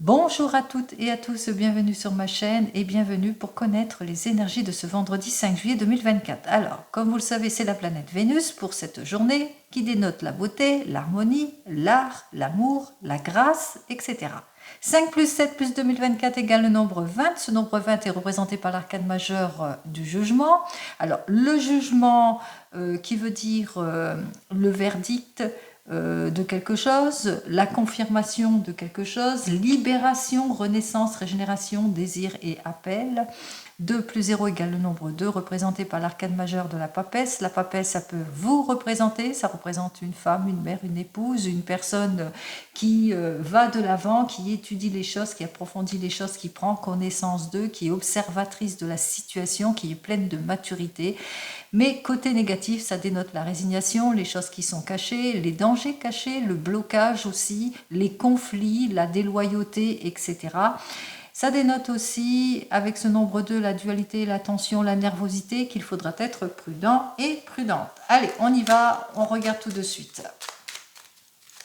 Bonjour à toutes et à tous, bienvenue sur ma chaîne et bienvenue pour connaître les énergies de ce vendredi 5 juillet 2024. Alors, comme vous le savez, c'est la planète Vénus pour cette journée qui dénote la beauté, l'harmonie, l'art, l'amour, la grâce, etc. 5 plus 7 plus 2024 égale le nombre 20. Ce nombre 20 est représenté par l'arcane majeur du jugement. Alors, le jugement qui veut dire le verdict, de quelque chose, la confirmation de quelque chose, libération, renaissance, régénération, désir et appel. 2 plus 0 égale le nombre 2, représenté par l'arcane majeur de la papesse. La papesse, ça peut vous représenter, ça représente une femme, une mère, une épouse, une personne qui va de l'avant, qui étudie les choses, qui approfondit les choses, qui prend connaissance d'eux, qui est observatrice de la situation, qui est pleine de maturité. Mais côté négatif, ça dénote la résignation, les choses qui sont cachées, les dangers cachés, le blocage aussi, les conflits, la déloyauté, etc. Ça dénote aussi, avec ce nombre 2, la dualité, la tension, la nervosité, qu'il faudra être prudent et prudente. Allez, on y va, on regarde tout de suite.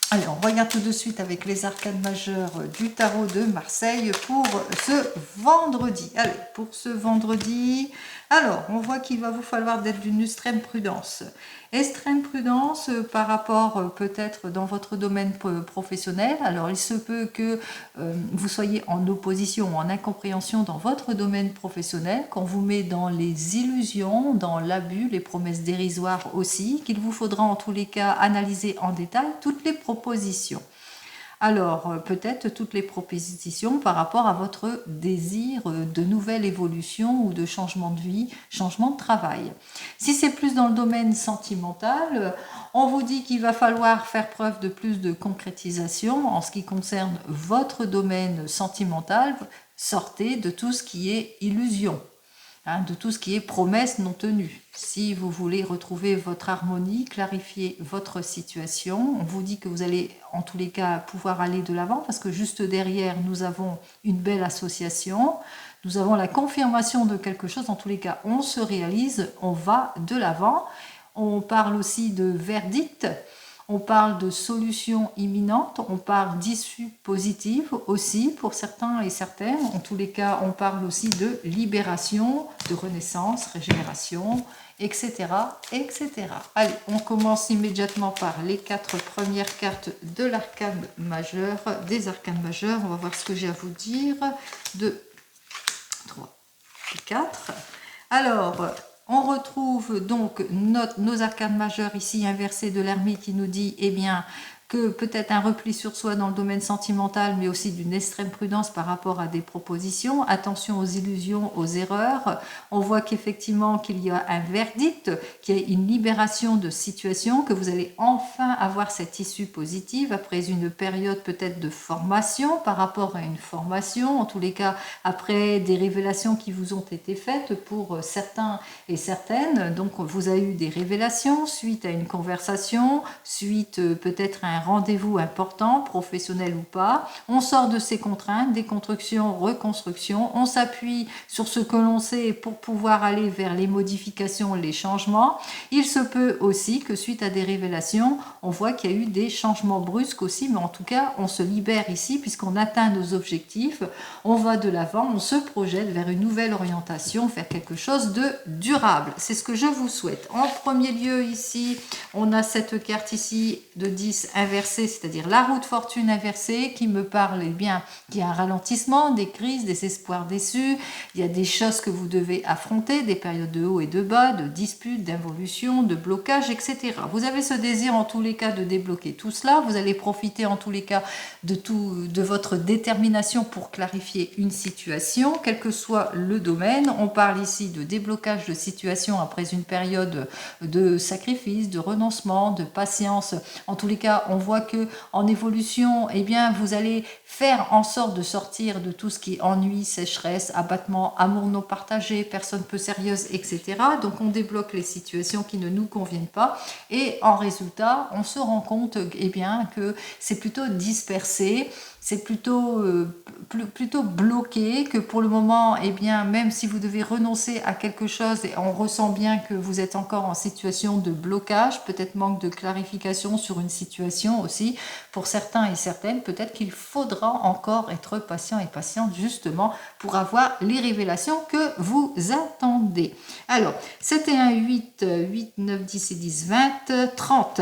Allez, on regarde tout de suite avec les arcanes majeures du tarot de Marseille pour ce vendredi. Allez, pour ce vendredi, alors, on voit qu'il va vous falloir d'être d'une extrême prudence. Extrême prudence par rapport peut-être dans votre domaine professionnel. Alors, il se peut que vous soyez en opposition ou en incompréhension dans votre domaine professionnel, qu'on vous met dans les illusions, dans l'abus, les promesses dérisoires aussi, qu'il vous faudra en tous les cas analyser en détail toutes les propositions. Alors, peut-être toutes les propositions par rapport à votre désir de nouvelle évolution ou de changement de vie, changement de travail. Si c'est plus dans le domaine sentimental, on vous dit qu'il va falloir faire preuve de plus de concrétisation en ce qui concerne votre domaine sentimental. Sortez de tout ce qui est illusion. De tout ce qui est promesse non tenue. Si vous voulez retrouver votre harmonie, clarifier votre situation, on vous dit que vous allez en tous les cas pouvoir aller de l'avant parce que juste derrière nous avons une belle association, nous avons la confirmation de quelque chose, en tous les cas on se réalise, on va de l'avant. On parle aussi de verdict. On parle de solutions imminentes, on parle d'issues positives aussi pour certains et certaines. En tous les cas, on parle aussi de libération, de renaissance, régénération, etc. etc. Allez, on commence immédiatement par les 4 premières cartes de l'arcane majeur, des arcanes majeurs. On va voir ce que j'ai à vous dire. 2, 3, 4. Alors, on retrouve donc nos arcanes majeures ici inversées de l'ermite qui nous dit, eh bien, que peut-être un repli sur soi dans le domaine sentimental, mais aussi d'une extrême prudence par rapport à des propositions. Attention aux illusions, aux erreurs. On voit qu'effectivement qu'il y a un verdict, qu'il y a une libération de situation, que vous allez enfin avoir cette issue positive après une période peut-être de formation par rapport à une formation. En tous les cas, après des révélations qui vous ont été faites pour certains et certaines. Donc, vous avez eu des révélations suite à une conversation, suite peut-être à un rendez-vous important, professionnel ou pas. On sort de ces contraintes, déconstruction, reconstruction. On s'appuie sur ce que l'on sait pour pouvoir aller vers les modifications, les changements. Il se peut aussi que suite à des révélations, on voit qu'il y a eu des changements brusques aussi, mais en tout cas, on se libère ici puisqu'on atteint nos objectifs. On va de l'avant, on se projette vers une nouvelle orientation, vers quelque chose de durable. C'est ce que je vous souhaite. En premier lieu, ici, on a cette carte ici de 10 inversée, c'est-à-dire la roue de fortune inversée qui me parle bien qu'il y a un ralentissement, des crises, des espoirs déçus, il y a des choses que vous devez affronter, des périodes de haut et de bas, de disputes, d'involution, de blocage, etc. Vous avez ce désir en tous les cas de débloquer tout cela, vous allez profiter en tous les cas de votre détermination pour clarifier une situation, quel que soit le domaine. On parle ici de déblocage de situation après une période de sacrifice, de renoncement, de patience. En tous les cas, on voit que en évolution, eh bien, vous allez faire en sorte de sortir de tout ce qui est ennui, sécheresse, abattement, amour non partagé, personne peu sérieuse, etc. Donc, on débloque les situations qui ne nous conviennent pas et en résultat, on se rend compte eh bien, que c'est plutôt dispersé. c'est plutôt bloqué, que pour le moment, eh bien, même si vous devez renoncer à quelque chose, et on ressent bien que vous êtes encore en situation de blocage, peut-être manque de clarification sur une situation aussi, pour certains et certaines, peut-être qu'il faudra encore être patient et patiente justement pour avoir les révélations que vous attendez. Alors, 7 et 1, 8, 8, 9, 10 et 10, 20, 30.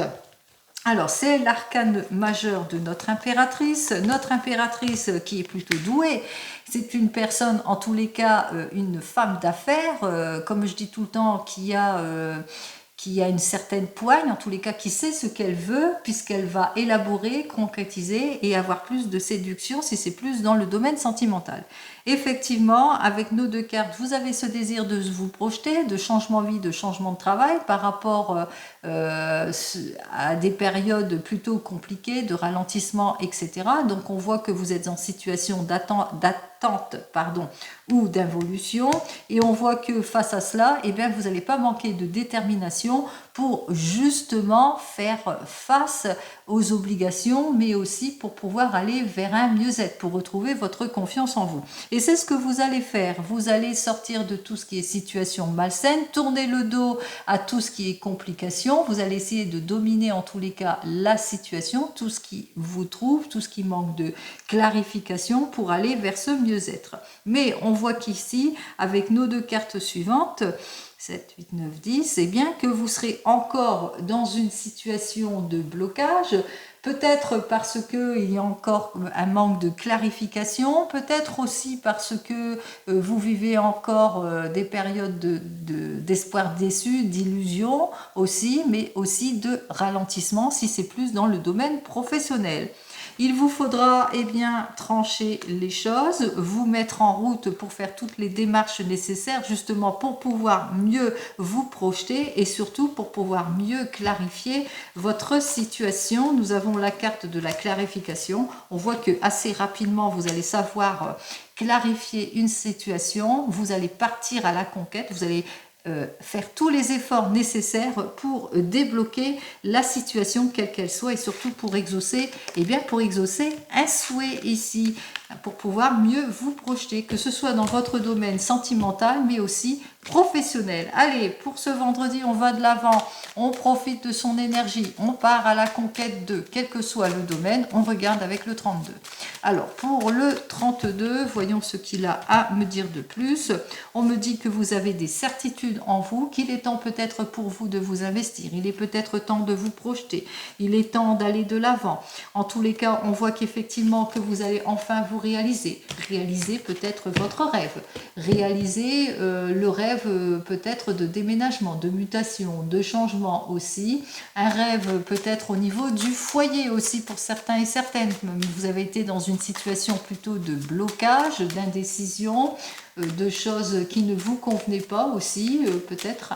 Alors, c'est l'arcane majeur de notre impératrice. Notre impératrice qui est plutôt douée, c'est une personne, en tous les cas, une femme d'affaires, comme je dis tout le temps, qui a une certaine poigne, en tous les cas qui sait ce qu'elle veut, puisqu'elle va élaborer, concrétiser et avoir plus de séduction si c'est plus dans le domaine sentimental. Effectivement, avec nos deux cartes, vous avez ce désir de vous projeter, de changement de vie, de changement de travail par rapport à des périodes plutôt compliquées, de ralentissement, etc. Donc on voit que vous êtes en situation d'attente, ou d'involution, et on voit que face à cela, eh bien, vous n'allez pas manquer de détermination pour justement faire face aux obligations, mais aussi pour pouvoir aller vers un mieux-être, pour retrouver votre confiance en vous. Et c'est ce que vous allez faire. Vous allez sortir de tout ce qui est situation malsaine, tourner le dos à tout ce qui est complication. Vous allez essayer de dominer en tous les cas la situation, tout ce qui vous trouve, tout ce qui manque de clarification pour aller vers ce mieux-être. Mais on voit qu'ici, avec nos deux cartes suivantes, 7, 8, 9, 10, eh bien que vous serez encore dans une situation de blocage, peut-être parce qu'il y a encore un manque de clarification, peut-être aussi parce que vous vivez encore des périodes d'espoir déçu, d'illusion aussi, mais aussi de ralentissement si c'est plus dans le domaine professionnel. Il vous faudra bien trancher les choses, vous mettre en route pour faire toutes les démarches nécessaires justement pour pouvoir mieux vous projeter et surtout pour pouvoir mieux clarifier votre situation. Nous avons la carte de la clarification. On voit que assez rapidement vous allez savoir clarifier une situation, vous allez partir à la conquête, vous allez faire tous les efforts nécessaires pour débloquer la situation quelle qu'elle soit et surtout pour exaucer, un souhait ici, pour pouvoir mieux vous projeter, que ce soit dans votre domaine sentimental mais aussi professionnel. Allez, pour ce vendredi, on va de l'avant, on profite de son énergie, on part à la conquête de quel que soit le domaine, on regarde avec le 32. Alors, pour le 32, voyons ce qu'il a à me dire de plus. On me dit que vous avez des certitudes en vous, qu'il est temps peut-être pour vous de vous investir, il est peut-être temps de vous projeter, il est temps d'aller de l'avant. En tous les cas, on voit qu'effectivement que vous allez enfin vous réaliser peut-être votre rêve, réaliser le rêve peut-être de déménagement, de mutation, de changement aussi, un rêve peut-être au niveau du foyer aussi pour certains et certaines. Vous avez été dans une situation plutôt de blocage, d'indécision, de choses qui ne vous convenaient pas aussi, peut-être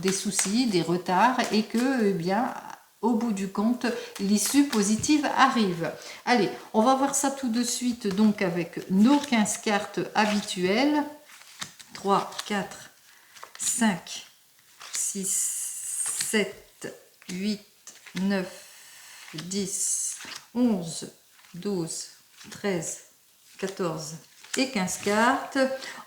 des soucis, des retards, et que au bout du compte, l'issue positive arrive. Allez, on va voir ça tout de suite donc avec nos 15 cartes habituelles. 3, 4, 5, 6, 7, 8, 9, 10, 11, 12, 13, 14 et 15 cartes.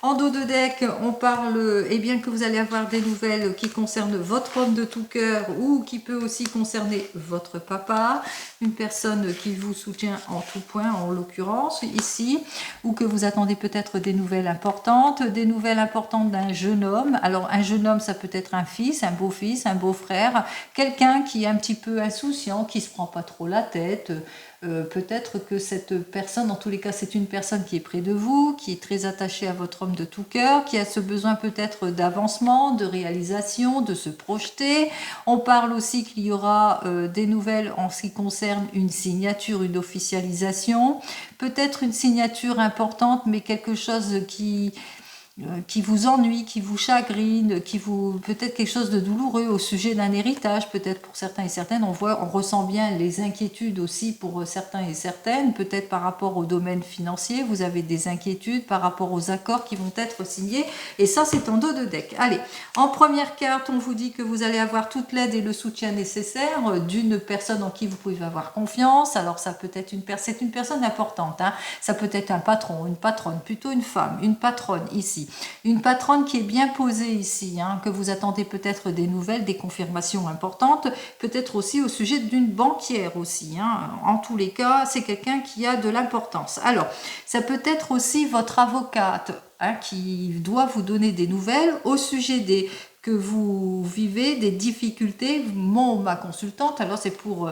En dos de deck, on parle que vous allez avoir des nouvelles qui concernent votre homme de tout cœur ou qui peut aussi concerner votre papa, une personne qui vous soutient en tout point en l'occurrence ici, ou que vous attendez peut-être des nouvelles importantes d'un jeune homme. Alors un jeune homme, ça peut être un fils, un beau-frère, quelqu'un qui est un petit peu insouciant, qui se prend pas trop la tête. Peut-être que cette personne, en tous les cas, c'est une personne qui est près de vous, qui est très attachée à votre homme de tout cœur, qui a ce besoin peut-être d'avancement, de réalisation, de se projeter. On parle aussi qu'il y aura des nouvelles en ce qui concerne une signature, une officialisation, peut-être une signature importante, mais quelque chose qui vous ennuie, qui vous chagrine, qui vous peut-être quelque chose de douloureux au sujet d'un héritage, peut-être pour certains et certaines, on ressent bien les inquiétudes aussi pour certains et certaines, peut-être par rapport au domaine financier, vous avez des inquiétudes par rapport aux accords qui vont être signés, et ça c'est en dos de deck. Allez, en première carte, on vous dit que vous allez avoir toute l'aide et le soutien nécessaire d'une personne en qui vous pouvez avoir confiance. Alors ça peut être c'est une personne importante, hein. Ça peut être un patron, une patronne, plutôt une femme, une patronne ici. Une patronne qui est bien posée ici, hein, que vous attendez peut-être des nouvelles, des confirmations importantes, peut-être aussi au sujet d'une banquière aussi. Hein. En tous les cas, c'est quelqu'un qui a de l'importance. Alors, ça peut être aussi votre avocate, hein, qui doit vous donner des nouvelles au sujet que vous vivez, des difficultés. Ma consultante, alors c'est pour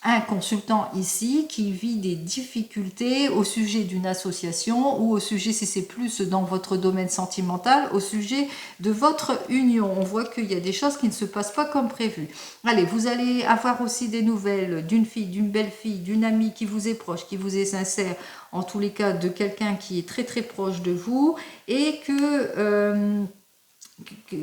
un consultant ici qui vit des difficultés au sujet d'une association ou au sujet, si c'est plus dans votre domaine sentimental, au sujet de votre union. On voit qu'il y a des choses qui ne se passent pas comme prévu. Allez, vous allez avoir aussi des nouvelles d'une fille, d'une belle-fille, d'une amie qui vous est proche, qui vous est sincère, en tous les cas de quelqu'un qui est très très proche de vous et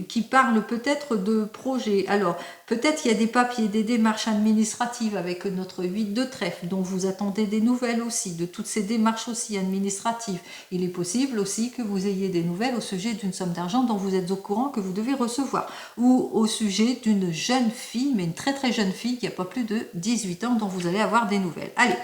qui parle peut-être de projets. Alors, peut-être il y a des papiers, des démarches administratives avec notre 8 de trèfle, dont vous attendez des nouvelles aussi, de toutes ces démarches aussi administratives. Il est possible aussi que vous ayez des nouvelles au sujet d'une somme d'argent dont vous êtes au courant que vous devez recevoir, ou au sujet d'une jeune fille, mais une très très jeune fille qui n'a pas plus de 18 ans, dont vous allez avoir des nouvelles. Allez,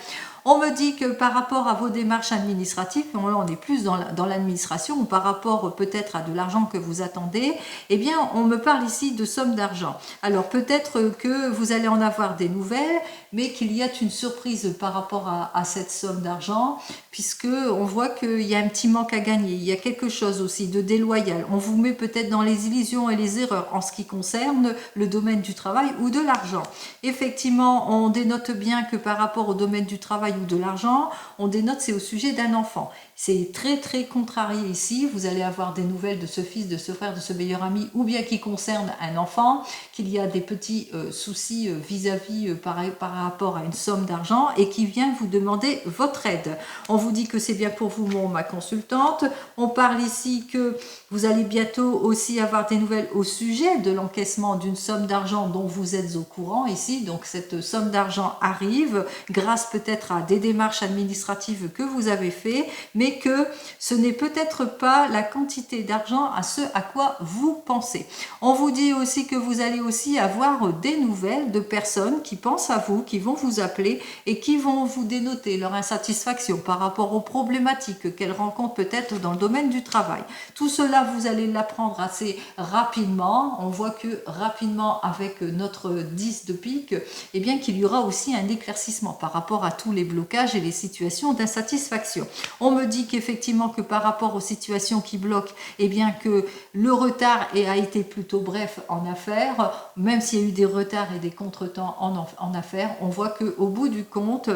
on me dit que par rapport à vos démarches administratives, on est plus dans l'administration, ou par rapport peut-être à de l'argent que vous attendez, eh bien on me parle ici de somme d'argent. Alors peut-être que vous allez en avoir des nouvelles, mais qu'il y a une surprise par rapport à cette somme d'argent, puisque on voit qu'il y a un petit manque à gagner, il y a quelque chose aussi de déloyal. On vous met peut-être dans les illusions et les erreurs en ce qui concerne le domaine du travail ou de l'argent. Effectivement, on dénote bien que par rapport au domaine du travail ou de l'argent, on dénote c'est au sujet d'un enfant. C'est très très contrarié ici, vous allez avoir des nouvelles de ce fils, de ce frère, de ce meilleur ami, ou bien qui concerne un enfant, qu'il y a des petits soucis vis-à-vis par rapport à une somme d'argent et qui vient vous demander votre aide. On vous dit que c'est bien pour vous, ma consultante. On parle ici que vous allez bientôt aussi avoir des nouvelles au sujet de l'encaissement d'une somme d'argent dont vous êtes au courant ici. Donc cette somme d'argent arrive grâce peut-être à des démarches administratives que vous avez fait, mais que ce n'est peut-être pas la quantité d'argent à ce à quoi vous pensez. On vous dit aussi que vous allez aussi avoir des nouvelles de personnes qui pensent à vous, qui vont vous appeler et qui vont vous dénoter leur insatisfaction par rapport aux problématiques qu'elles rencontrent peut-être dans le domaine du travail. Tout cela, vous allez l'apprendre assez rapidement. On voit que rapidement avec notre 10 de pique, eh bien qu'il y aura aussi un éclaircissement par rapport à tous les blocages et les situations d'insatisfaction. On me dit qu'effectivement que par rapport aux situations qui bloquent, eh bien que le retard a été plutôt bref en affaires, même s'il y a eu des retards et des contretemps en affaires, on voit qu'au bout du compte,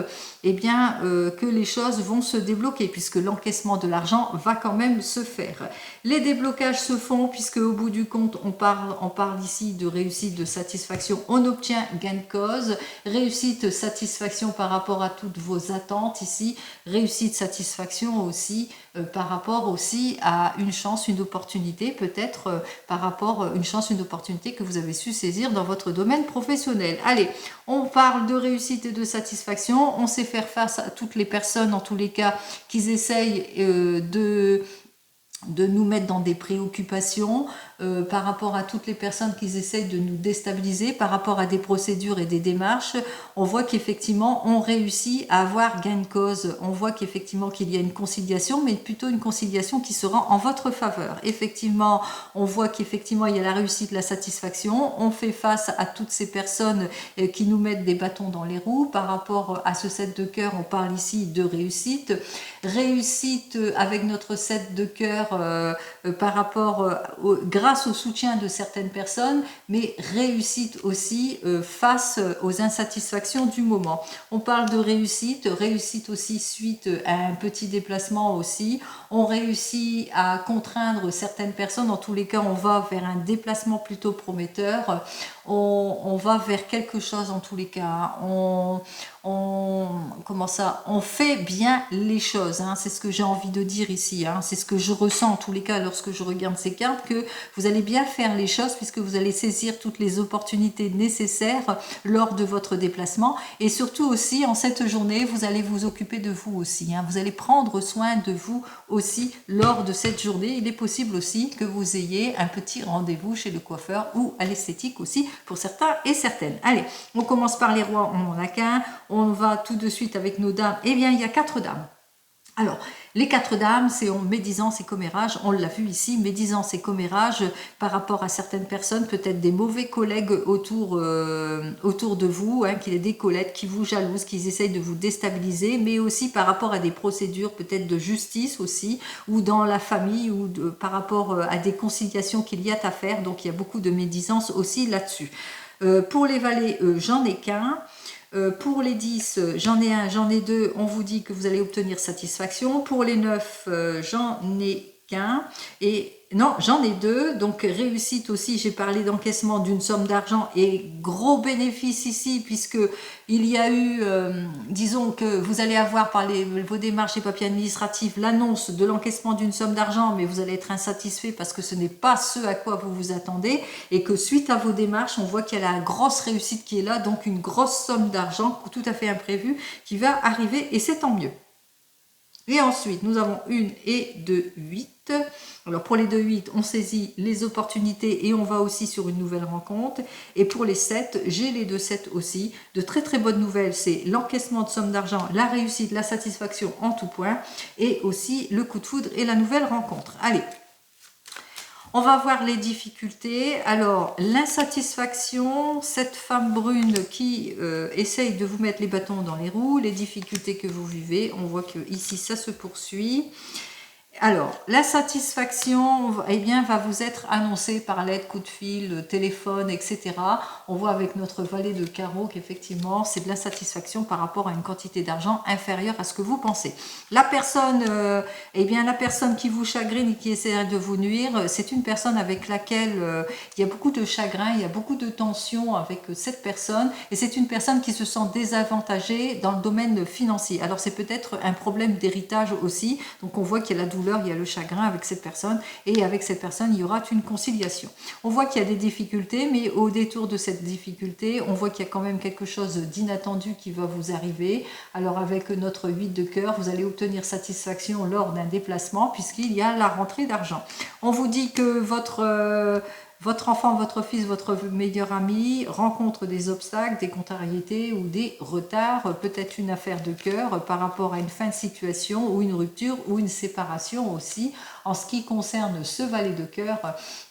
eh bien que les choses vont se débloquer puisque l'encaissement de l'argent va quand même se faire. Les déblocages se font puisque au bout du compte, on parle ici de réussite, de satisfaction, on obtient gain de cause, réussite, satisfaction par rapport à toutes vos attentes ici, réussite, satisfaction aussi par rapport aussi à une chance, une opportunité, peut-être par rapport à une chance, une opportunité que vous avez su saisir dans votre domaine professionnel. Allez, on parle de réussite et de satisfaction, on sait faire face à toutes les personnes, en tous les cas, qui essayent de nous mettre dans des préoccupations par rapport à toutes les personnes qui essayent de nous déstabiliser, par rapport à des procédures et des démarches. On voit qu'effectivement, on réussit à avoir gain de cause. On voit qu'effectivement, qu'il y a une conciliation, mais plutôt une conciliation qui sera en votre faveur. Effectivement, on voit qu'effectivement, il y a la réussite, la satisfaction. On fait face à toutes ces personnes qui nous mettent des bâtons dans les roues. Par rapport à ce 7 de cœur, on parle ici de réussite. Réussite avec notre 7 de cœur par rapport grâce au soutien de certaines personnes, mais réussite aussi face aux insatisfactions du moment. On parle de réussite, réussite aussi suite à un petit déplacement aussi. On réussit à contraindre certaines personnes, en tous les cas on va vers un déplacement plutôt prometteur. on va vers quelque chose en tous les cas. Comment ça, on fait bien les choses, hein, c'est ce que j'ai envie de dire ici, hein, c'est ce que je ressens en tous les cas lorsque je regarde ces cartes, que vous allez bien faire les choses puisque vous allez saisir toutes les opportunités nécessaires lors de votre déplacement, et surtout aussi en cette journée vous allez vous occuper de vous aussi, hein, vous allez prendre soin de vous aussi lors de cette journée. Il est possible aussi que vous ayez un petit rendez-vous chez le coiffeur ou à l'esthétique aussi pour certains et certaines. Allez, on commence par les rois, on n'en a qu'un. On va tout de suite avec nos dames. Eh bien, il y a 4 dames. Alors, les 4 dames, c'est médisance et commérage. On l'a vu ici, médisance et commérage par rapport à certaines personnes, peut-être des mauvais collègues autour de vous, hein, qui des collègues qui vous jalousent, qui essayent de vous déstabiliser, mais aussi par rapport à des procédures peut-être de justice aussi, ou dans la famille, ou par rapport à des conciliations qu'il y a à faire. Donc, il y a beaucoup de médisance aussi là-dessus. Pour les valets, j'en ai qu'un. Pour les 10, j'en ai un, j'en ai deux, on vous dit que vous allez obtenir satisfaction. Pour les 9, j'en ai qu'un. Et non, j'en ai deux, donc réussite aussi, j'ai parlé d'encaissement d'une somme d'argent et gros bénéfice ici, puisque il y a eu, disons que vous allez avoir par vos démarches et papiers administratifs l'annonce de l'encaissement d'une somme d'argent, mais vous allez être insatisfait parce que ce n'est pas ce à quoi vous vous attendez, et que suite à vos démarches, on voit qu'il y a la grosse réussite qui est là, donc une grosse somme d'argent tout à fait imprévue qui va arriver, et c'est tant mieux. Et ensuite, nous avons une et 2, 8. Alors pour les 2, 8, on saisit les opportunités et on va aussi sur une nouvelle rencontre. Et pour les 7, j'ai les 2 7 aussi. De très très bonnes nouvelles, c'est l'encaissement de somme d'argent, la réussite, la satisfaction en tout point, et aussi le coup de foudre et la nouvelle rencontre. Allez, on va voir les difficultés. Alors, l'insatisfaction, cette femme brune qui essaye de vous mettre les bâtons dans les roues, les difficultés que vous vivez, on voit que ici ça se poursuit. Alors, la satisfaction, eh bien, va vous être annoncée par lettre, coup de fil, téléphone, etc. On voit avec notre valet de carreau qu'effectivement, c'est de la satisfaction par rapport à une quantité d'argent inférieure à ce que vous pensez. La personne, eh bien, la personne qui vous chagrine et qui essaie de vous nuire, c'est une personne avec laquelle il y a beaucoup de chagrin, il y a beaucoup de tension avec cette personne, et c'est une personne qui se sent désavantagée dans le domaine financier. Alors, c'est peut-être un problème d'héritage aussi, donc on voit qu'il y a la douleur, il y a le chagrin avec cette personne, et avec cette personne il y aura une conciliation. On voit qu'il y a des difficultés, mais au détour de cette difficulté, on voit qu'il y a quand même quelque chose d'inattendu qui va vous arriver. Alors avec notre 8 de cœur, vous allez obtenir satisfaction lors d'un déplacement, puisqu'il y a la rentrée d'argent. On vous dit que votre enfant, votre fils, votre meilleur ami rencontre des obstacles, des contrariétés ou des retards, peut-être une affaire de cœur par rapport à une fin de situation ou une rupture ou une séparation aussi. En ce qui concerne ce valet de cœur,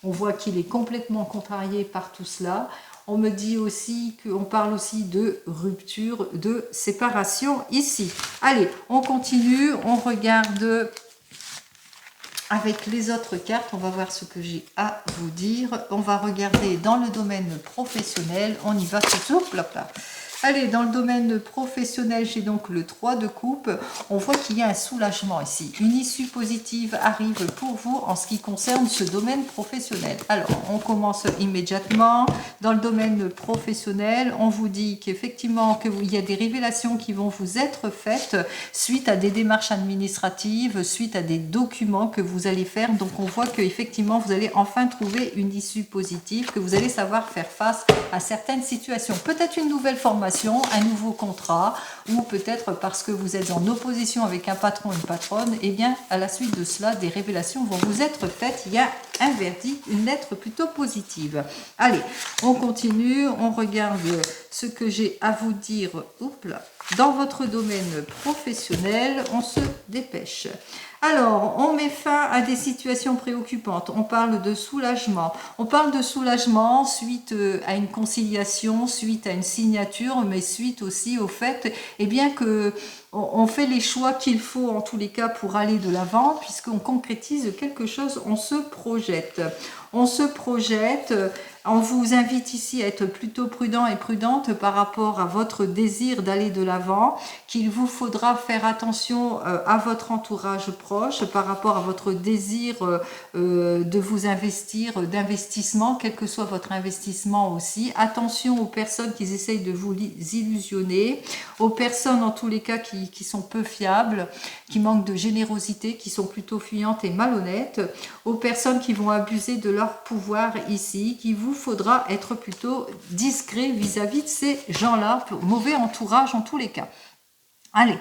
on voit qu'il est complètement contrarié par tout cela. On me dit aussi qu'on parle aussi de rupture, de séparation ici. Allez, on continue, on regarde avec les autres cartes, on va voir ce que j'ai à vous dire. On va regarder dans le domaine professionnel. On y va tout de suite. Hop là. Allez, dans le domaine professionnel, j'ai donc le 3 de coupe. On voit qu'il y a un soulagement ici. Une issue positive arrive pour vous en ce qui concerne ce domaine professionnel. Alors, on commence immédiatement. Dans le domaine professionnel, on vous dit qu'effectivement, il y a des révélations qui vont vous être faites suite à des démarches administratives, suite à des documents que vous allez faire. Donc, on voit qu'effectivement, vous allez enfin trouver une issue positive, que vous allez savoir faire face à certaines situations. Peut-être une nouvelle formation, un nouveau contrat, ou peut-être parce que vous êtes en opposition avec un patron ou une patronne, et bien à la suite de cela, des révélations vont vous être faites. Il y a un verdict, une lettre plutôt positive. Allez, on continue, on regarde ce que j'ai à vous dire. Oups là. Dans votre domaine professionnel, on se dépêche. Alors, on met fin à des situations préoccupantes. On parle de soulagement. On parle de soulagement suite à une conciliation, suite à une signature, mais suite aussi au fait, eh bien que on fait les choix qu'il faut en tous les cas pour aller de l'avant, puisqu'on concrétise quelque chose, on se projette. On se projette, on vous invite ici à être plutôt prudent et prudente par rapport à votre désir d'aller de l'avant, qu'il vous faudra faire attention à votre entourage proche par rapport à votre désir de vous investir, d'investissement, quel que soit votre investissement aussi. Attention aux personnes qui essayent de vous illusionner, aux personnes en tous les cas qui sont peu fiables, qui manquent de générosité, qui sont plutôt fuyantes et malhonnêtes, aux personnes qui vont abuser de leur pouvoir ici, qu'il vous faudra être plutôt discret vis-à-vis de ces gens-là, mauvais entourage en tous les cas. Allez,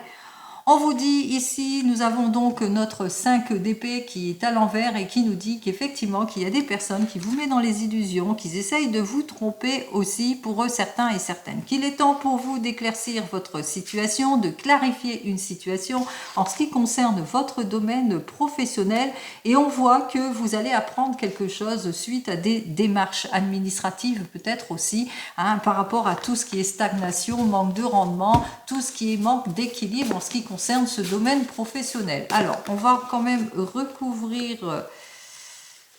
on vous dit ici, nous avons donc notre 5 d'épée qui est à l'envers et qui nous dit qu'effectivement qu'il y a des personnes qui vous mettent dans les illusions, qui essayent de vous tromper aussi, pour eux certains et certaines. Qu'il est temps pour vous d'éclaircir votre situation, de clarifier une situation en ce qui concerne votre domaine professionnel, et on voit que vous allez apprendre quelque chose suite à des démarches administratives peut-être aussi, par rapport à tout ce qui est stagnation, manque de rendement, tout ce qui est manque d'équilibre en ce qui concerne ce domaine professionnel. Alors, on va quand même recouvrir,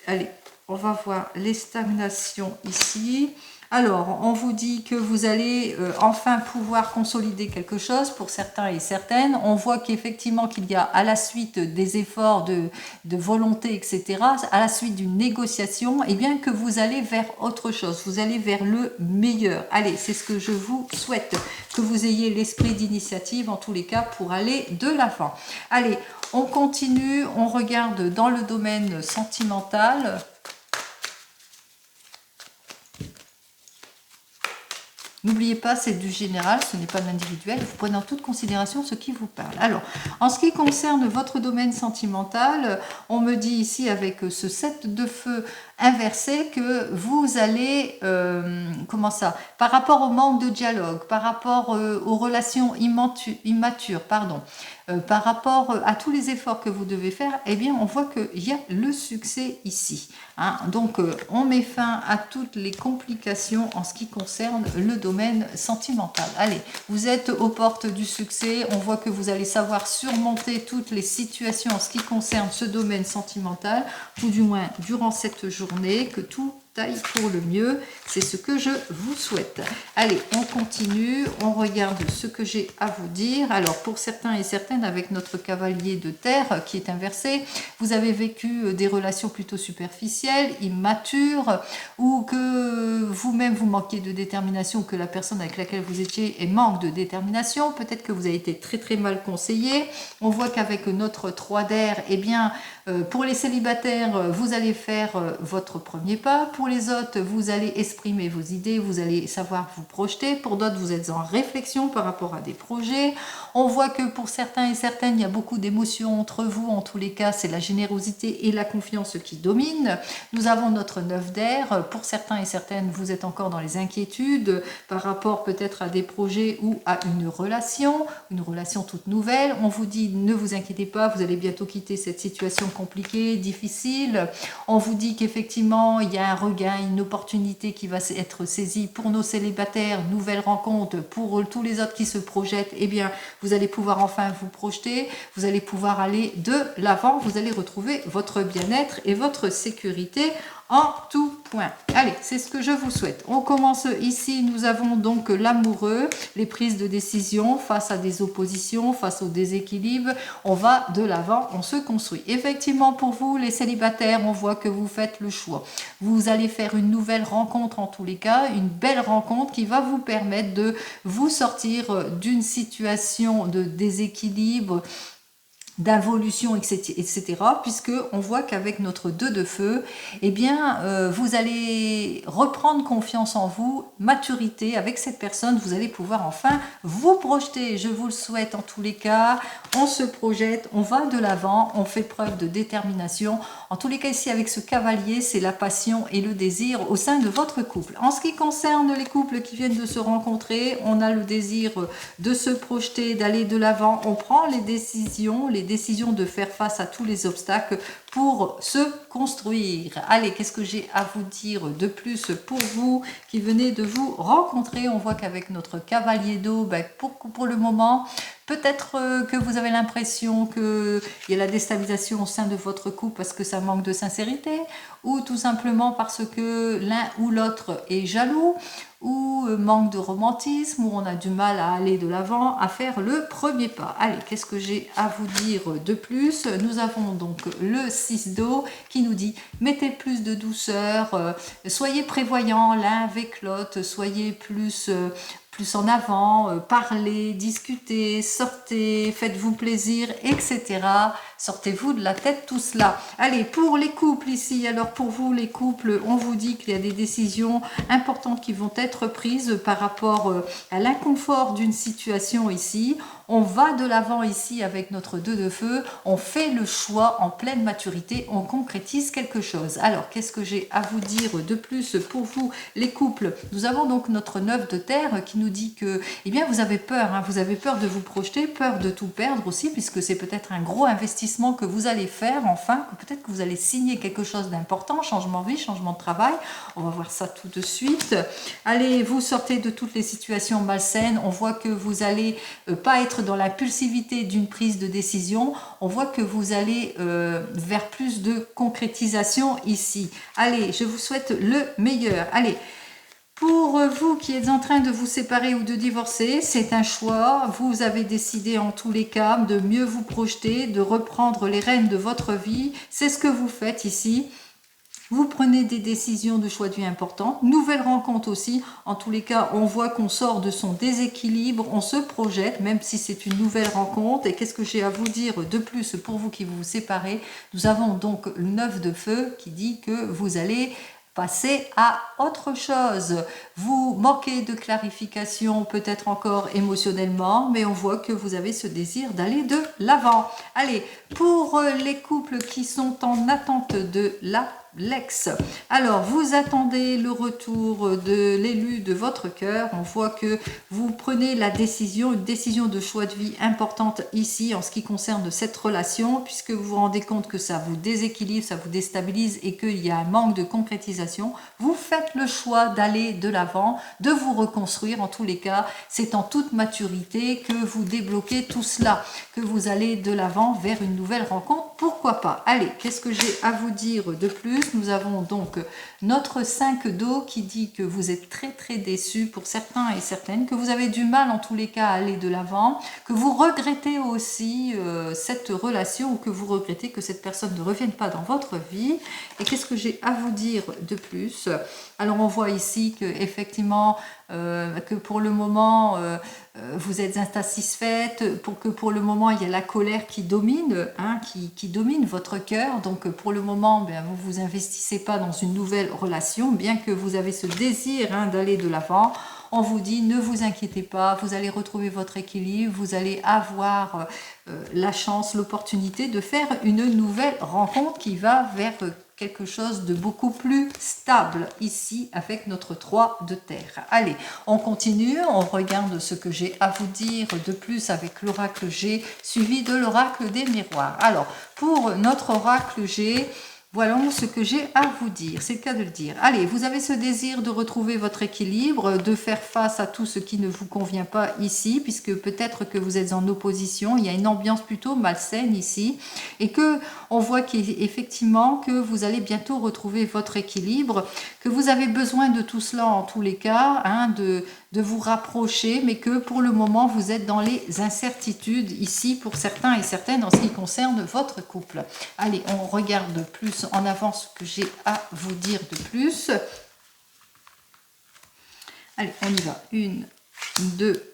allez, on va voir les stagnations ici. Alors, on vous dit que vous allez enfin pouvoir consolider quelque chose pour certains et certaines. On voit qu'effectivement qu'il y a à la suite des efforts de volonté, etc., à la suite d'une négociation, eh bien que vous allez vers autre chose, vous allez vers le meilleur. Allez, c'est ce que je vous souhaite, que vous ayez l'esprit d'initiative en tous les cas pour aller de l'avant. Allez, on continue, on regarde dans le domaine sentimental. N'oubliez pas, c'est du général, ce n'est pas de l'individuel. Vous prenez en toute considération ce qui vous parle. Alors, en ce qui concerne votre domaine sentimental, on me dit ici avec ce 7 de feu inversé que vous allez, comment ça, par rapport au manque de dialogue, par rapport aux relations immatures, pardon, par rapport à tous les efforts que vous devez faire, eh bien, on voit qu'il y a le succès ici. Donc, on met fin à toutes les complications en ce qui concerne le domaine sentimental. Allez, vous êtes aux portes du succès. On voit que vous allez savoir surmonter toutes les situations en ce qui concerne ce domaine sentimental, tout du moins durant cette journée, que tout aille pour le mieux, c'est ce que je vous souhaite. Allez, on continue, on regarde ce que j'ai à vous dire. Alors, pour certains et certaines, avec notre cavalier de terre qui est inversé, vous avez vécu des relations plutôt superficielles, immatures, ou que vous-même vous manquez de détermination, ou que la personne avec laquelle vous étiez manque de détermination. Peut-être que vous avez été très très mal conseillé. On voit qu'avec notre 3 d'air, eh bien, pour les célibataires, vous allez faire votre premier pas. Pour les autres, vous allez exprimer vos idées, vous allez savoir vous projeter. Pour d'autres, vous êtes en réflexion par rapport à des projets. On voit que pour certains et certaines, il y a beaucoup d'émotions entre vous. En tous les cas, c'est la générosité et la confiance qui dominent. Nous avons notre 9 d'air. Pour certains et certaines, vous êtes encore dans les inquiétudes par rapport peut-être à des projets ou à une relation toute nouvelle. On vous dit, ne vous inquiétez pas, vous allez bientôt quitter cette situation compliquée, difficile. On vous dit qu'effectivement, il y a un regain, une opportunité qui va être saisie pour nos célibataires, nouvelle rencontre. Pour tous les autres qui se projettent, eh bien, vous allez pouvoir enfin vous projeter, vous allez pouvoir aller de l'avant, vous allez retrouver votre bien-être et votre sécurité en tout point. Allez, c'est ce que je vous souhaite. On commence ici, nous avons donc l'amoureux, les prises de décision face à des oppositions, face au déséquilibre. On va de l'avant, on se construit. Effectivement, pour vous, les célibataires, on voit que vous faites le choix. Vous allez faire une nouvelle rencontre en tous les cas, une belle rencontre qui va vous permettre de vous sortir d'une situation de déséquilibre, d'involution, etc., puisque on voit qu'avec notre 2 de feu, eh bien, vous allez reprendre confiance en vous, maturité avec cette personne, vous allez pouvoir enfin vous projeter. Je vous le souhaite en tous les cas. On se projette, on va de l'avant, on fait preuve de détermination. En tous les cas, ici, avec ce cavalier, c'est la passion et le désir au sein de votre couple. En ce qui concerne les couples qui viennent de se rencontrer, on a le désir de se projeter, d'aller de l'avant. On prend les décisions, les décisions de faire face à tous les obstacles pour se construire. Allez, qu'est-ce que j'ai à vous dire de plus pour vous qui venez de vous rencontrer? On voit qu'avec notre cavalier d'eau, pour le moment, peut-être que vous avez l'impression qu'il y a la déstabilisation au sein de votre couple parce que ça manque de sincérité, ou tout simplement parce que l'un ou l'autre est jaloux, ou manque de romantisme, où on a du mal à aller de l'avant, à faire le premier pas. Allez, qu'est-ce que j'ai à vous dire de plus? Nous avons donc le 6 d'eau qui nous dit mettez plus de douceur, soyez prévoyants l'un avec l'autre, soyez plus en avant, parlez, discutez, sortez, faites-vous plaisir, etc. Sortez-vous de la tête tout cela. Allez, pour les couples ici, alors pour vous les couples, on vous dit qu'il y a des décisions importantes qui vont être prises par rapport à l'inconfort d'une situation ici. On va de l'avant ici avec notre 2 de feu, on fait le choix en pleine maturité, on concrétise quelque chose. Alors, qu'est-ce que j'ai à vous dire de plus pour vous, les couples? Nous avons donc notre 9 de terre qui nous dit que, eh bien, vous avez peur, hein, vous avez peur de vous projeter, peur de tout perdre aussi, puisque c'est peut-être un gros investissement que vous allez faire, enfin, que peut-être que vous allez signer quelque chose d'important, changement de vie, changement de travail. On va voir ça tout de suite. Allez, vous sortez de toutes les situations malsaines, on voit que vous allez pas être dans l'impulsivité d'une prise de décision, on voit que vous allez vers plus de concrétisation ici. Allez, je vous souhaite le meilleur. Allez, pour vous qui êtes en train de vous séparer ou de divorcer, c'est un choix. Vous avez décidé en tous les cas de mieux vous projeter, de reprendre les rênes de votre vie. C'est ce que vous faites ici. Vous prenez des décisions de choix de vie importantes, nouvelles rencontres aussi. En tous les cas, on voit qu'on sort de son déséquilibre, on se projette, même si c'est une nouvelle rencontre. Et qu'est-ce que j'ai à vous dire de plus pour vous qui vous séparez? Nous avons donc le 9 de feu qui dit que vous allez passer à autre chose. Vous manquez de clarification, peut-être encore émotionnellement, mais on voit que vous avez ce désir d'aller de l'avant. Allez, pour les couples qui sont en attente de l'ex. Alors, vous attendez le retour de l'élu de votre cœur. On voit que vous prenez la décision, une décision de choix de vie importante ici en ce qui concerne cette relation, puisque vous vous rendez compte que ça vous déséquilibre, ça vous déstabilise et qu'il y a un manque de concrétisation. Vous faites le choix d'aller de l'avant, de vous reconstruire. En tous les cas, c'est en toute maturité que vous débloquez tout cela, que vous allez de l'avant vers une nouvelle rencontre. Pourquoi pas? Allez, qu'est-ce que j'ai à vous dire de plus? Nous avons donc notre 5 d'eau qui dit que vous êtes très déçus pour certains et certaines, que vous avez du mal en tous les cas à aller de l'avant, que vous regrettez aussi cette relation ou que vous regrettez que cette personne ne revienne pas dans votre vie. Et qu'est-ce que j'ai à vous dire de plus? Alors on voit ici que effectivement que pour le moment vous êtes insatisfaite, pour le moment il y a la colère qui domine, hein, qui domine votre cœur. Donc pour le moment vous vous investissez pas dans une nouvelle relation, bien que vous avez ce désir, hein, d'aller de l'avant. On vous dit ne vous inquiétez pas, vous allez retrouver votre équilibre, vous allez avoir la chance, l'opportunité de faire une nouvelle rencontre qui va vers quelque chose de beaucoup plus stable ici avec notre 3 de terre. Allez, on continue, on regarde ce que j'ai à vous dire de plus avec l'oracle G suivi de l'oracle des miroirs. Alors, pour notre oracle G, voilà ce que j'ai à vous dire, c'est le cas de le dire. Allez, vous avez ce désir de retrouver votre équilibre, de faire face à tout ce qui ne vous convient pas ici, puisque peut-être que vous êtes en opposition, il y a une ambiance plutôt malsaine ici, et que on voit qu'effectivement que vous allez bientôt retrouver votre équilibre, que vous avez besoin de tout cela en tous les cas, hein, de vous rapprocher, mais que pour le moment vous êtes dans les incertitudes ici pour certains et certaines en ce qui concerne votre couple. Allez, on regarde plus en avant ce que j'ai à vous dire de plus. Allez, on y va. 1, 2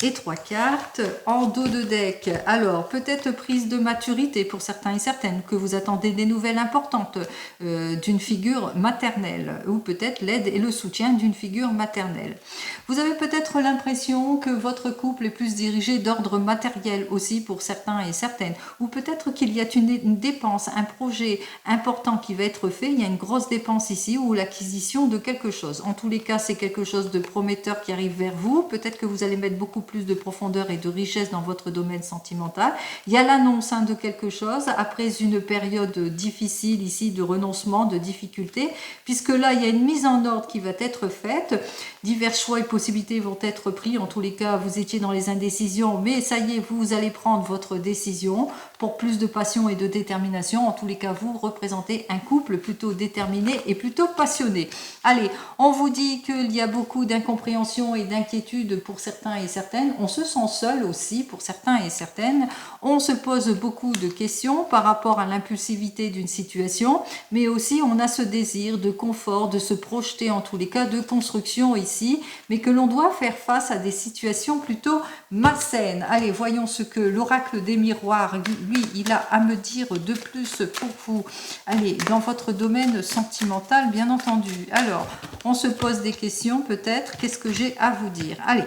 et 3 cartes en dos de deck. Alors, peut-être prise de maturité pour certains et certaines, que vous attendez des nouvelles importantes d'une figure maternelle, ou peut-être l'aide et le soutien d'une figure maternelle. Vous avez peut-être l'impression que votre couple est plus dirigé d'ordre matériel aussi pour certains et certaines, ou peut-être qu'il y a une dépense, un projet important qui va être fait, il y a une grosse dépense ici, ou l'acquisition de quelque chose. En tous les cas, c'est quelque chose de prometteur qui arrive vers vous, peut-être que vous allez mettre beaucoup plus de profondeur et de richesse dans votre domaine sentimental. Il y a l'annonce de quelque chose après une période difficile ici de renoncement, de difficulté, puisque là il y a une mise en ordre qui va être faite. Divers choix et possibilités vont être pris. En tous les cas, vous étiez dans les indécisions, mais ça y est, vous allez prendre votre décision pour plus de passion et de détermination. En tous les cas, vous représentez un couple plutôt déterminé et plutôt passionné. Allez, on vous dit qu'il y a beaucoup d'incompréhension et d'inquiétude pour certains et certaines. On se sent seul aussi pour certains et certaines. On se pose beaucoup de questions par rapport à l'impulsivité d'une situation, mais aussi on a ce désir de confort, de se projeter en tous les cas, de construction ici, mais que l'on doit faire face à des situations plutôt malsaines. Allez, voyons ce que l'oracle des miroirs, lui, il a à me dire de plus pour vous. Allez, dans votre domaine sentimental, bien entendu. Alors, on se pose des questions peut-être. Qu'est-ce que j'ai à vous dire? Allez.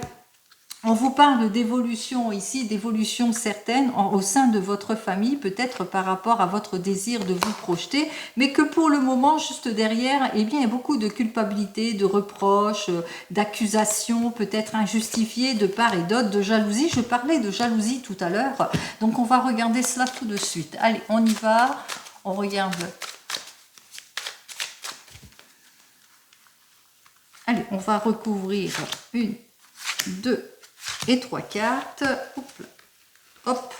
On vous parle d'évolution ici, d'évolution certaine au sein de votre famille, peut-être par rapport à votre désir de vous projeter, mais que pour le moment, juste derrière, eh bien, il y a beaucoup de culpabilité, de reproches, d'accusations, peut-être injustifiées de part et d'autre, de jalousie. Je parlais de jalousie tout à l'heure, donc on va regarder cela tout de suite. Allez, on y va, on regarde. Allez, on va recouvrir 1, 2 et 3 cartes. Hop.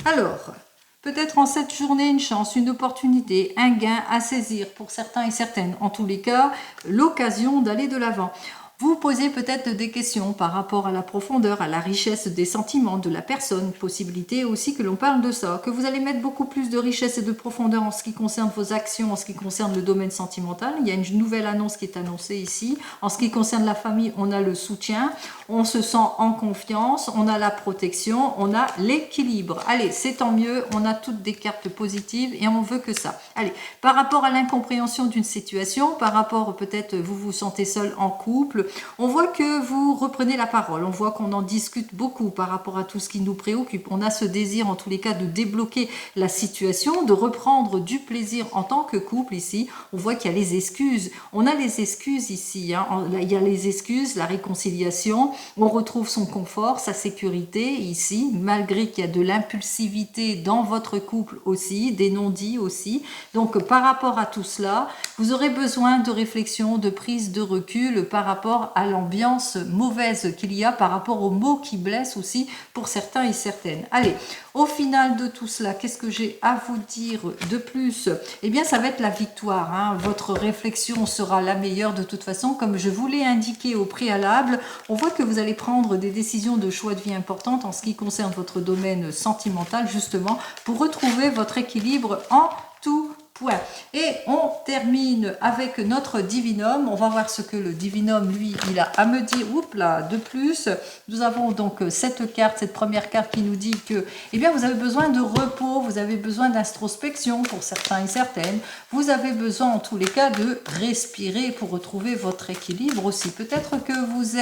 Alors, peut-être en cette journée, une chance, une opportunité, un gain à saisir pour certains et certaines. En tous les cas, l'occasion d'aller de l'avant. Vous posez peut-être des questions par rapport à la profondeur, à la richesse des sentiments de la personne. Possibilité aussi que l'on parle de ça, que vous allez mettre beaucoup plus de richesse et de profondeur en ce qui concerne vos actions, en ce qui concerne le domaine sentimental. Il y a une nouvelle annonce qui est annoncée ici. En ce qui concerne la famille, on a le soutien, on se sent en confiance, on a la protection, on a l'équilibre. Allez, c'est tant mieux, on a toutes des cartes positives et on veut que ça. Allez, par rapport à l'incompréhension d'une situation, par rapport peut-être vous vous sentez seul en couple, on voit que vous reprenez la parole, on voit qu'on en discute beaucoup par rapport à tout ce qui nous préoccupe. On a ce désir en tous les cas de débloquer la situation, de reprendre du plaisir en tant que couple ici. On voit qu'il y a les excuses, on a les excuses ici, il y a les excuses, la réconciliation, on retrouve son confort, sa sécurité ici, malgré qu'il y a de l'impulsivité dans votre couple aussi, des non-dits aussi. Donc par rapport à tout cela, vous aurez besoin de réflexion, de prise de recul par rapport à l'ambiance mauvaise qu'il y a, par rapport aux mots qui blessent aussi pour certains et certaines. Allez, au final de tout cela, qu'est-ce que j'ai à vous dire de plus? Eh bien, ça va être la victoire. Votre réflexion sera la meilleure de toute façon. Comme je vous l'ai indiqué au préalable, on voit que vous allez prendre des décisions de choix de vie importantes en ce qui concerne votre domaine sentimental, justement, pour retrouver votre équilibre en tout point. Et on termine avec notre divinum. On va voir ce que le divinum, lui, il a à me dire. Oups là, de plus, nous avons donc cette carte, cette première carte qui nous dit que, eh bien, vous avez besoin de repos, vous avez besoin d'introspection pour certains et certaines. Vous avez besoin, en tous les cas, de respirer pour retrouver votre équilibre aussi. Peut-être que vous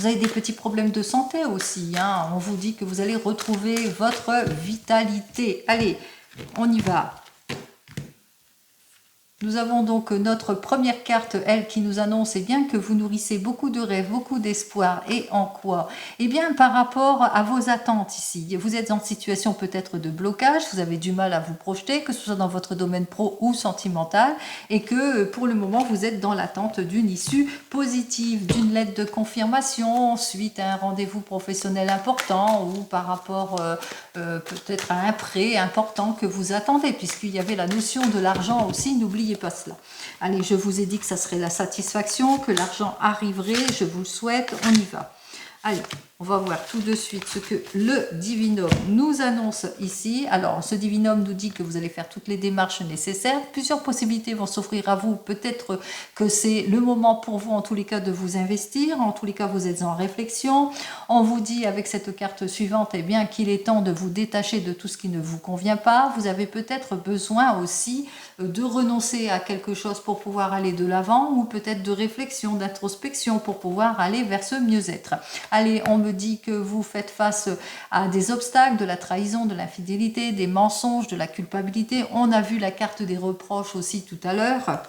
avez des petits problèmes de santé aussi. On vous dit que vous allez retrouver votre vitalité. Allez, on y va. Nous avons donc notre première carte, elle, qui nous annonce bien que vous nourrissez beaucoup de rêves, beaucoup d'espoir. Et en quoi? Eh bien, par rapport à vos attentes ici. Vous êtes en situation peut-être de blocage, vous avez du mal à vous projeter, que ce soit dans votre domaine pro ou sentimental, et que pour le moment, vous êtes dans l'attente d'une issue positive, d'une lettre de confirmation, suite à un rendez-vous professionnel important ou par rapport peut-être à un prêt important que vous attendez, puisqu'il y avait la notion de l'argent aussi, n'oubliez pas cela. Allez, je vous ai dit que ça serait la satisfaction, que l'argent arriverait, je vous le souhaite, on y va. Allez, on va voir tout de suite ce que le divinum nous annonce ici. Alors, ce divinum nous dit que vous allez faire toutes les démarches nécessaires. Plusieurs possibilités vont s'offrir à vous. Peut-être que c'est le moment pour vous, en tous les cas, de vous investir. En tous les cas, vous êtes en réflexion. On vous dit avec cette carte suivante, eh bien, qu'il est temps de vous détacher de tout ce qui ne vous convient pas. Vous avez peut-être besoin aussi de renoncer à quelque chose pour pouvoir aller de l'avant, ou peut-être de réflexion, d'introspection pour pouvoir aller vers ce mieux-être. Allez, on me dit que vous faites face à des obstacles, de la trahison, de l'infidélité, des mensonges, de la culpabilité. On a vu la carte des reproches aussi tout à l'heure.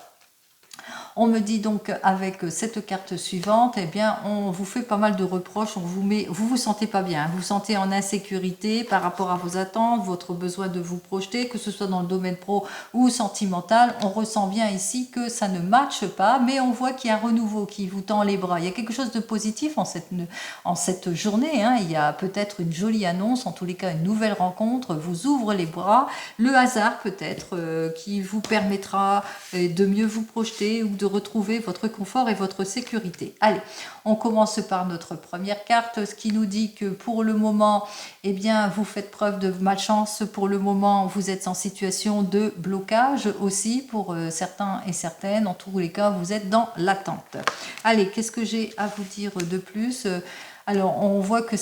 On me dit donc avec cette carte suivante, eh bien, on vous fait pas mal de reproches, vous vous sentez pas bien, vous vous sentez en insécurité par rapport à vos attentes, votre besoin de vous projeter, que ce soit dans le domaine pro ou sentimental. On ressent bien ici que ça ne matche pas, mais on voit qu'il y a un renouveau qui vous tend les bras. Il y a quelque chose de positif en cette journée, hein. Il y a peut-être une jolie annonce, en tous les cas une nouvelle rencontre, vous ouvre les bras, le hasard peut-être qui vous permettra de mieux vous projeter ou de retrouver votre confort et votre sécurité. Allez, on commence par notre première carte, ce qui nous dit que pour le moment, eh bien, vous faites preuve de malchance. Pour le moment, vous êtes en situation de blocage aussi pour certains et certaines. En tous les cas, vous êtes dans l'attente. Allez, qu'est-ce que j'ai à vous dire de plus ? Alors, on voit que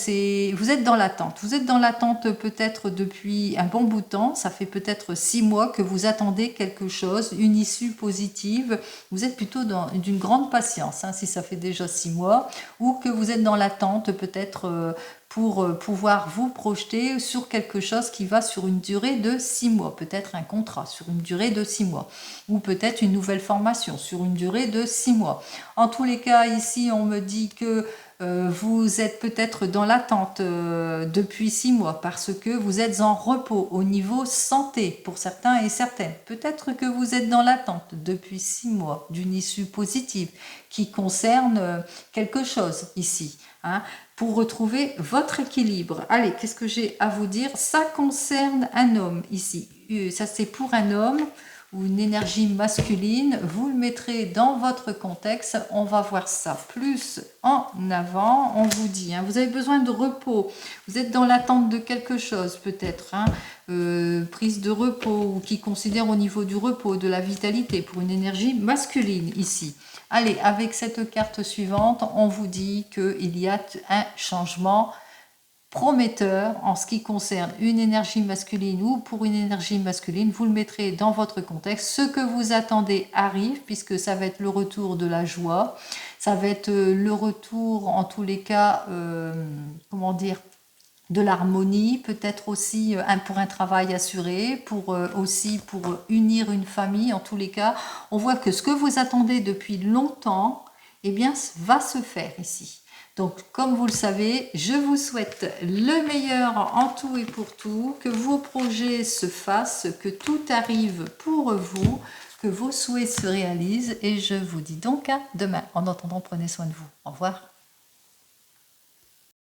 vous êtes dans l'attente. Vous êtes dans l'attente peut-être depuis un bon bout de temps. Ça fait peut-être 6 mois que vous attendez quelque chose, une issue positive. Vous êtes plutôt d'une grande patience, hein, si ça fait déjà 6 mois, ou que vous êtes dans l'attente peut-être pour pouvoir vous projeter sur quelque chose qui va sur une durée de 6 mois, peut-être un contrat sur une durée de 6 mois, ou peut-être une nouvelle formation sur une durée de 6 mois. En tous les cas, ici, on me dit que vous êtes peut-être dans l'attente depuis 6 mois parce que vous êtes en repos au niveau santé pour certains et certaines. Peut-être que vous êtes dans l'attente depuis 6 mois d'une issue positive qui concerne quelque chose ici, hein, pour retrouver votre équilibre. Allez, qu'est-ce que j'ai à vous dire? Ça concerne un homme ici. Ça, c'est pour un homme ou une énergie masculine. Vous le mettrez dans votre contexte. On va voir ça plus en avant. On vous dit, hein, vous avez besoin de repos. Vous êtes dans l'attente de quelque chose peut-être, hein, prise de repos, ou qui considère au niveau du repos, de la vitalité, pour une énergie masculine ici. Allez, avec cette carte suivante, on vous dit qu'il y a un changement prometteur en ce qui concerne une énergie masculine ou pour une énergie masculine. Vous le mettrez dans votre contexte. Ce que vous attendez arrive, puisque ça va être le retour de la joie. Ça va être le retour, en tous les cas, comment dire, de l'harmonie, peut-être aussi pour un travail assuré, aussi pour unir une famille. En tous les cas, on voit que ce que vous attendez depuis longtemps, eh bien, va se faire ici. Donc, comme vous le savez, je vous souhaite le meilleur en tout et pour tout, que vos projets se fassent, que tout arrive pour vous, que vos souhaits se réalisent, et je vous dis donc à demain. En attendant, prenez soin de vous. Au revoir.